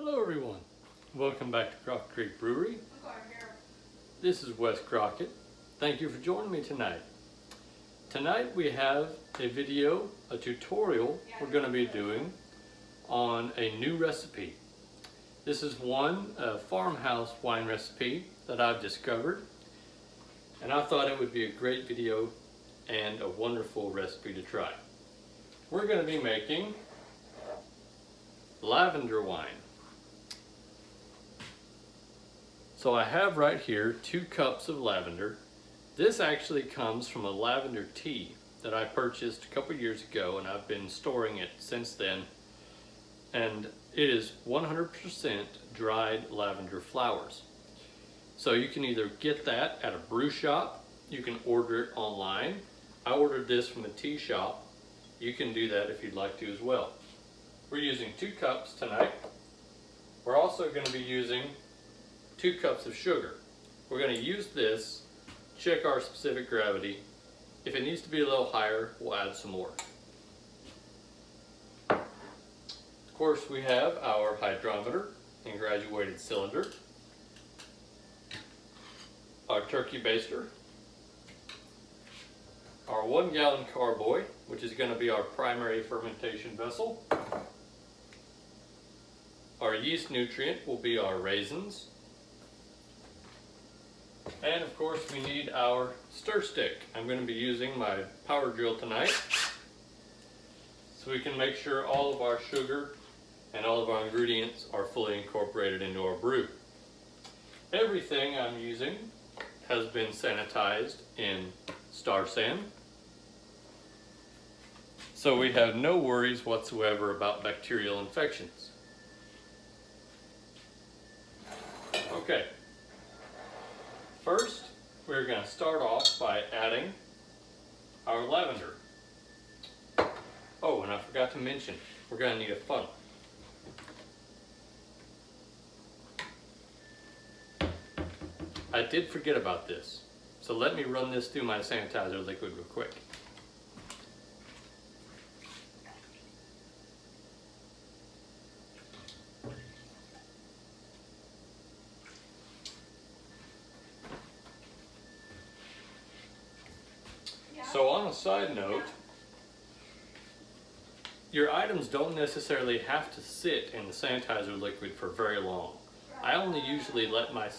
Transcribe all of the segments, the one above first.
Hello everyone, welcome back to Crockett Creek Brewery. This is Wes Crockett. Thank you for joining me tonight. Tonight we have a video, a tutorial we're going to be doing on a new recipe. This is one farmhouse wine recipe that I've discovered, and I thought it would be a great video and a wonderful recipe to try. We're going to be making lavender wine. So I have right here 2 cups of lavender. This actually comes from a lavender tea that I purchased a couple years ago, and I've been storing it since then. And it is 100% dried lavender flowers. So you can either get that at a brew shop, you can order it online. I ordered this from a tea shop. You can do that if you'd like to as well. We're using 2 cups tonight. We're also going to be using 2 cups of sugar. We're going to use this, check our specific gravity. If it needs to be a little higher, we'll add some more. Of course, we have our hydrometer and graduated cylinder, our turkey baster, our 1 gallon carboy, which is going to be our primary fermentation vessel. Our yeast nutrient will be our raisins. And of course we need our stir stick. I'm going to be using my power drill tonight so we can make sure all of our sugar and all of our ingredients are fully incorporated into our brew. Everything I'm using has been sanitized in Star San, so we have no worries whatsoever about bacterial infections. Okay. First, we're going to start off by adding our lavender. Oh, and I forgot to mention, we're going to need a funnel. I did forget about this, so let me run this through my sanitizer liquid real quick. So on a side note, your items don't necessarily have to sit in the sanitizer liquid for very long. I only usually let my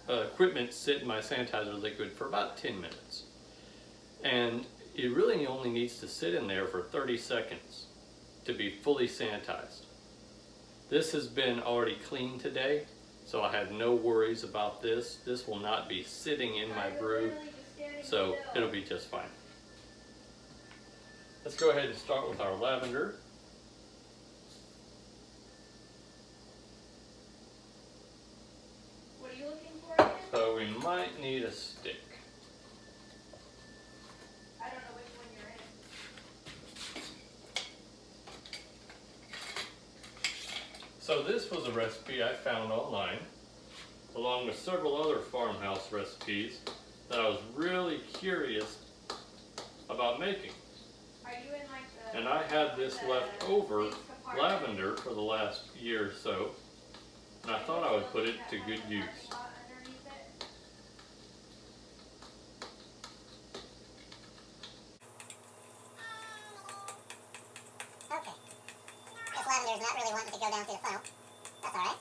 equipment sit in my sanitizer liquid for about 10 minutes. And it really only needs to sit in there for 30 seconds to be fully sanitized. This has been already cleaned today, so I have no worries about this. This will not be sitting in my brew, so it'll be just fine. Let's go ahead and start with our lavender. What are you looking for again? So we might need a stick. I don't know which one you're in. So this was a recipe I found online, along with several other farmhouse recipes that I was really curious about making. Are you in like the... And I had this leftover lavender for the last year or so, and I thought I would put it to good use. Okay. This lavender is not really wanting to go down through the funnel. That's alright.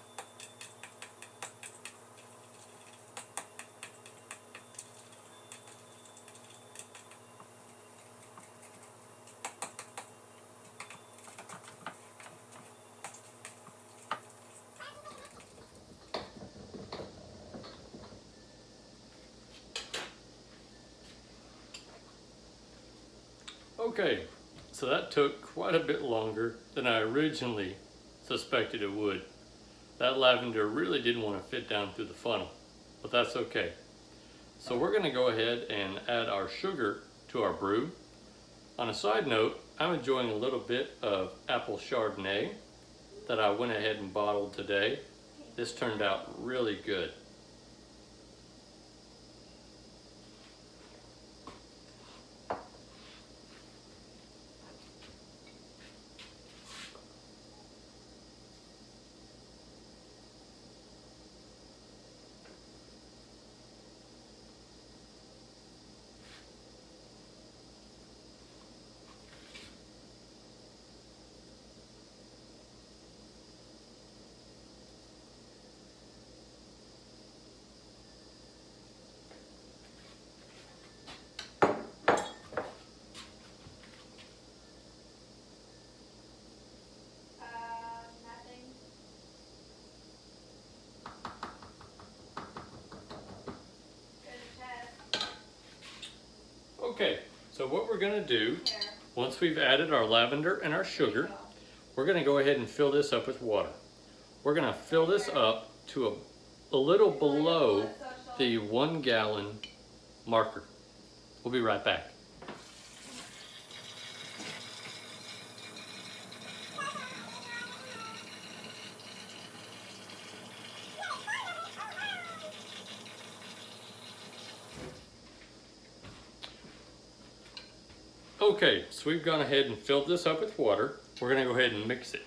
Okay, so that took quite a bit longer than I originally suspected it would. That lavender really didn't want to fit down through the funnel, but that's okay. So we're going to go ahead and add our sugar to our brew. On a side note, I'm enjoying a little bit of apple Chardonnay that I went ahead and bottled today. This turned out really good. Okay, so what we're gonna do, once we've added our lavender and our sugar, we're gonna go ahead and fill this up with water. We're gonna fill this up to a little below the 1 gallon marker. We'll be right back. Okay, so we've gone ahead and filled this up with water. We're gonna go ahead and mix it.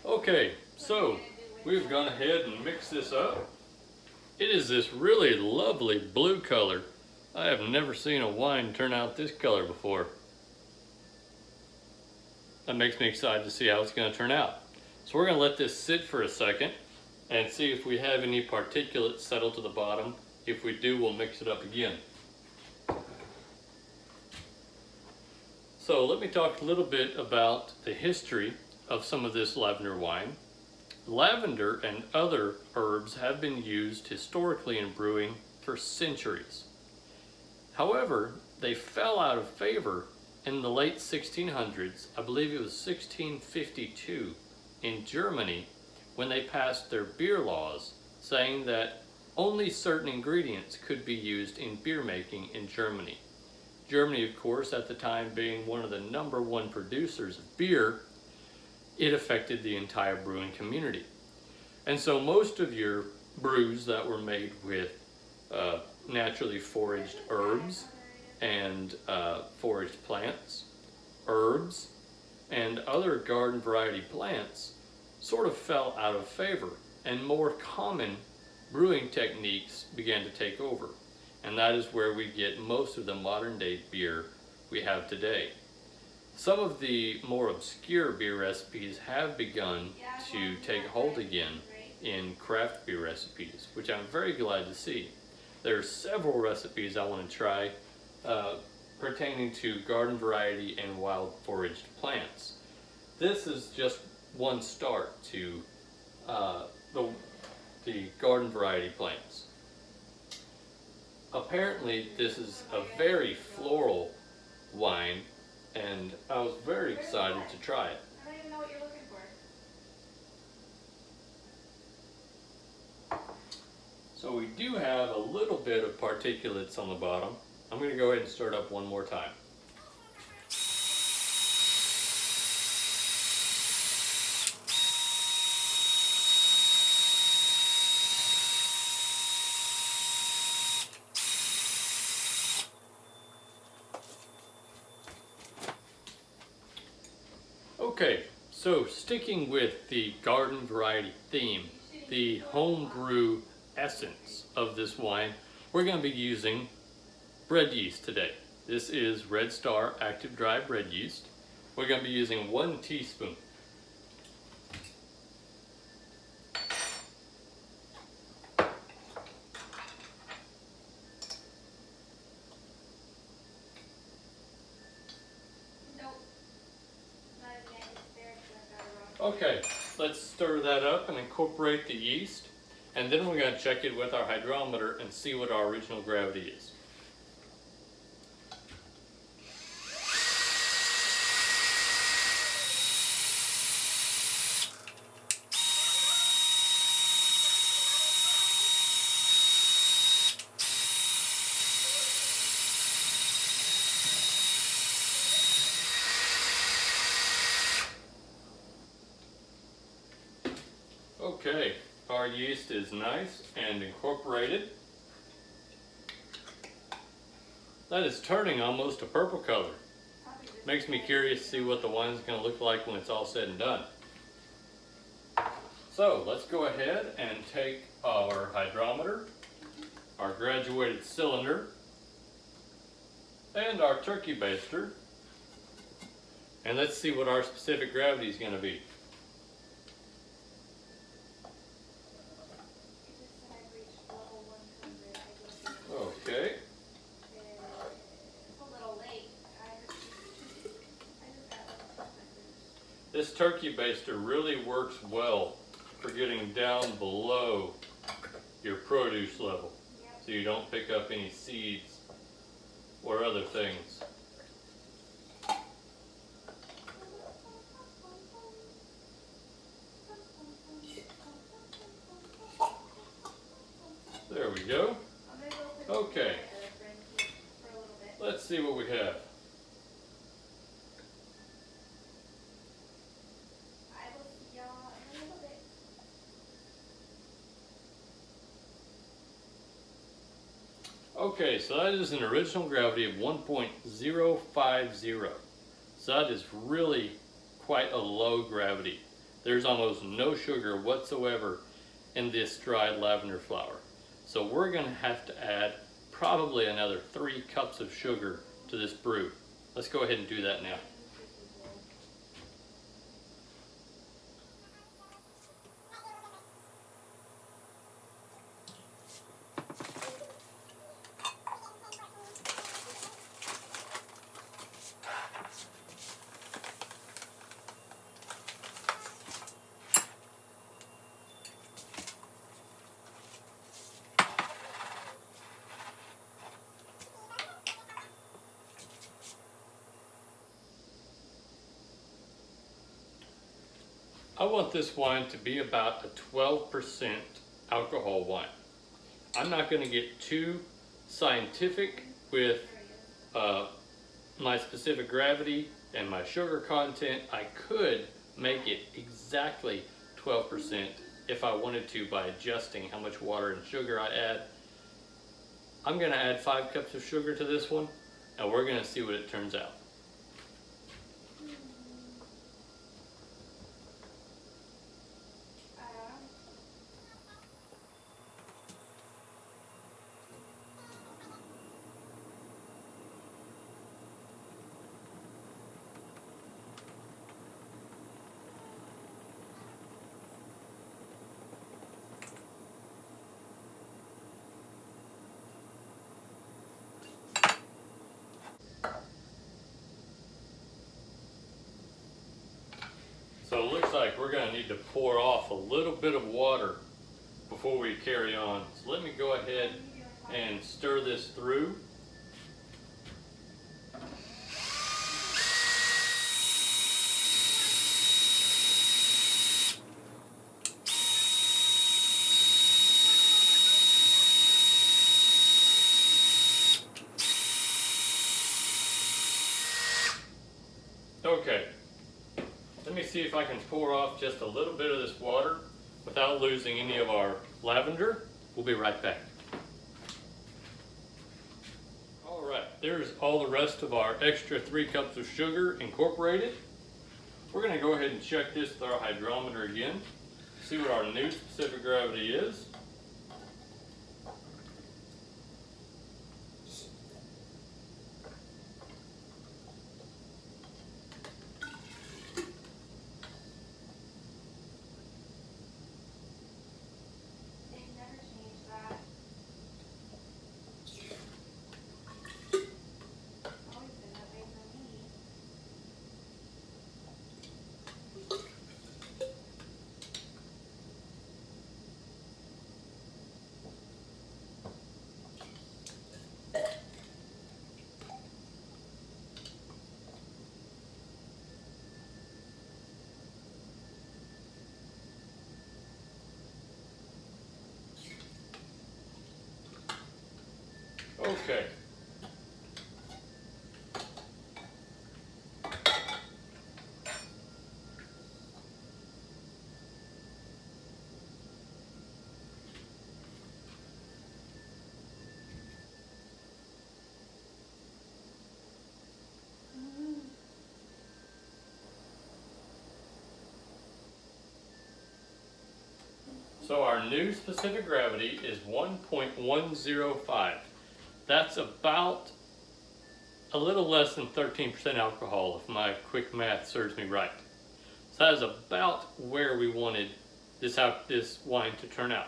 Okay, so we've gone ahead and mixed this up. It is this really lovely blue color. I have never seen a wine turn out this color before. That makes me excited to see how it's going to turn out. So we're going to let this sit for a second and see if we have any particulates settle to the bottom. If we do, we'll mix it up again. So let me talk a little bit about the history of some of this lavender wine. Lavender and other herbs have been used historically in brewing for centuries. However, they fell out of favor in the late 1600s, I believe it was 1652, in Germany, when they passed their beer laws saying that only certain ingredients could be used in beer making in Germany. Germany, of course, at the time being one of the #1 producers of beer, it affected the entire brewing community. And so most of your brews that were made with naturally foraged herbs and foraged plants, herbs, and other garden variety plants sort of fell out of favor, and more common brewing techniques began to take over. And that is where we get most of the modern day beer we have today. Some of the more obscure beer recipes have begun to take hold again in craft beer recipes, which I'm very glad to see. There are several recipes I want to try pertaining to garden variety and wild foraged plants. This is just one start to the garden variety plants. Apparently this is a very floral wine, and I was very excited to try it. I don't even know what you're looking for. So we do have a little bit of particulates on the bottom. I'm going to go ahead and stir it up one more time. Okay, so sticking with the garden variety theme, the homebrew essence of this wine, we're going to be using bread yeast today. This is Red Star Active Dry Bread Yeast. We're going to be using 1 teaspoon. Okay, let's stir that up and incorporate the yeast, and then we're going to check it with our hydrometer and see what our original gravity is. Okay, our yeast is nice and incorporated. That is turning almost a purple color. Probably just Makes me curious to see what the wine's going to look like when it's all said and done. So let's go ahead and take our hydrometer, our graduated cylinder, and our turkey baster, and let's see what our specific gravity is going to be. It just said I've reached level 100. I guess Okay. it's a little late. I just got level 200. This turkey baster really works well for getting down below your produce level, Yep. so you don't pick up any seeds or other things. There we go. I'm gonna go put Okay. my other friend here for a little bit. Let's see what we have. I will see y'all in a little bit. Okay, so that is an original gravity of 1.050. So that is really quite a low gravity. There's almost no sugar whatsoever in this dried lavender flower. So we're going to have to add probably another 3 cups of sugar to this brew. Let's go ahead and do that now. I want this wine to be about a 12% alcohol wine. I'm not going to get too scientific with my specific gravity and my sugar content. I could make it exactly 12% if I wanted to by adjusting how much water and sugar I add. I'm going to add 5 cups of sugar to this one, and we're going to see what it turns out. So it looks like we're going to need to pour off a little bit of water before we carry on. So let me go ahead and stir this through. Okay, let me see if I can pour off just a little bit of this water without losing any of our lavender. We'll be right back. All right, there's all the rest of our extra 3 cups of sugar incorporated. We're going to go ahead and check this with our hydrometer again, see what our new specific gravity is. They've never changed that. Always been that way for me. Okay. So our new specific gravity is 1.105. That's about a little less than 13% alcohol if my quick math serves me right. So that is about where we wanted this wine to turn out.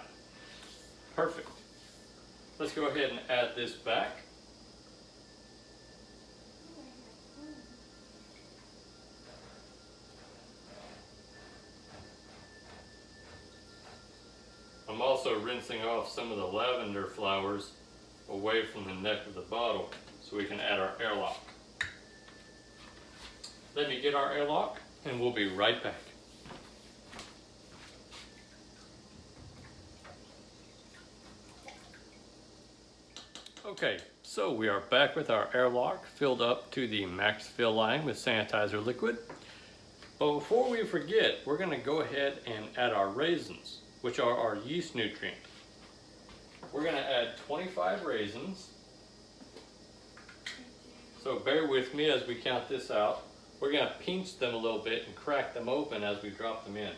Perfect. Let's go ahead and add this back. I'm also rinsing off some of the lavender flowers away from the neck of the bottle so we can add our airlock. Let me get our airlock and we'll be right back. Okay, so we are back with our airlock filled up to the max fill line with sanitizer liquid. But before we forget, we're going to go ahead and add our raisins, which are our yeast nutrient. We're going to add 25 raisins. So bear with me as we count this out. We're going to pinch them a little bit and crack them open as we drop them in.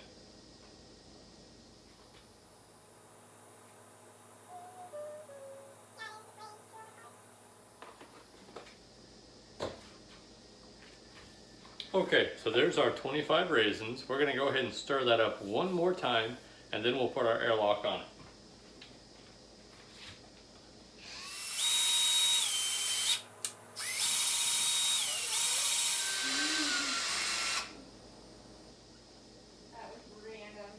Okay, so there's our 25 raisins. We're going to go ahead and stir that up one more time, and then we'll put our airlock on it. That was random.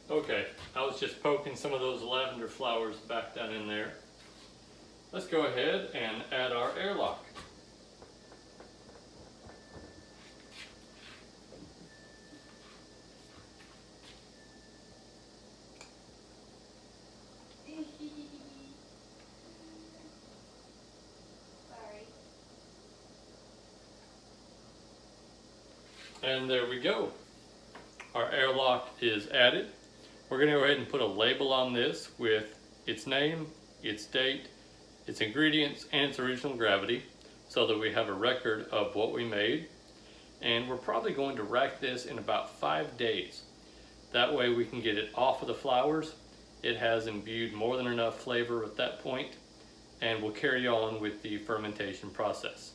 Okay, I was just poking some of those lavender flowers back down in there. Let's go ahead and add our airlock. Sorry. And there we go. Our airlock is added. We're going to go ahead and put a label on this with its name, its date, its ingredients, and its original gravity so that we have a record of what we made. And we're probably going to rack this in about 5 days. That way we can get it off of the flowers. It has imbued more than enough flavor at that point, and we'll carry on with the fermentation process.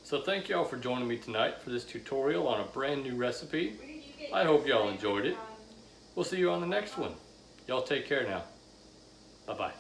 So thank y'all for joining me tonight for this tutorial on a brand new recipe. Where did you get I your hope y'all flavor enjoyed it. from? We'll see you on the next one. Y'all take care now. Bye-bye.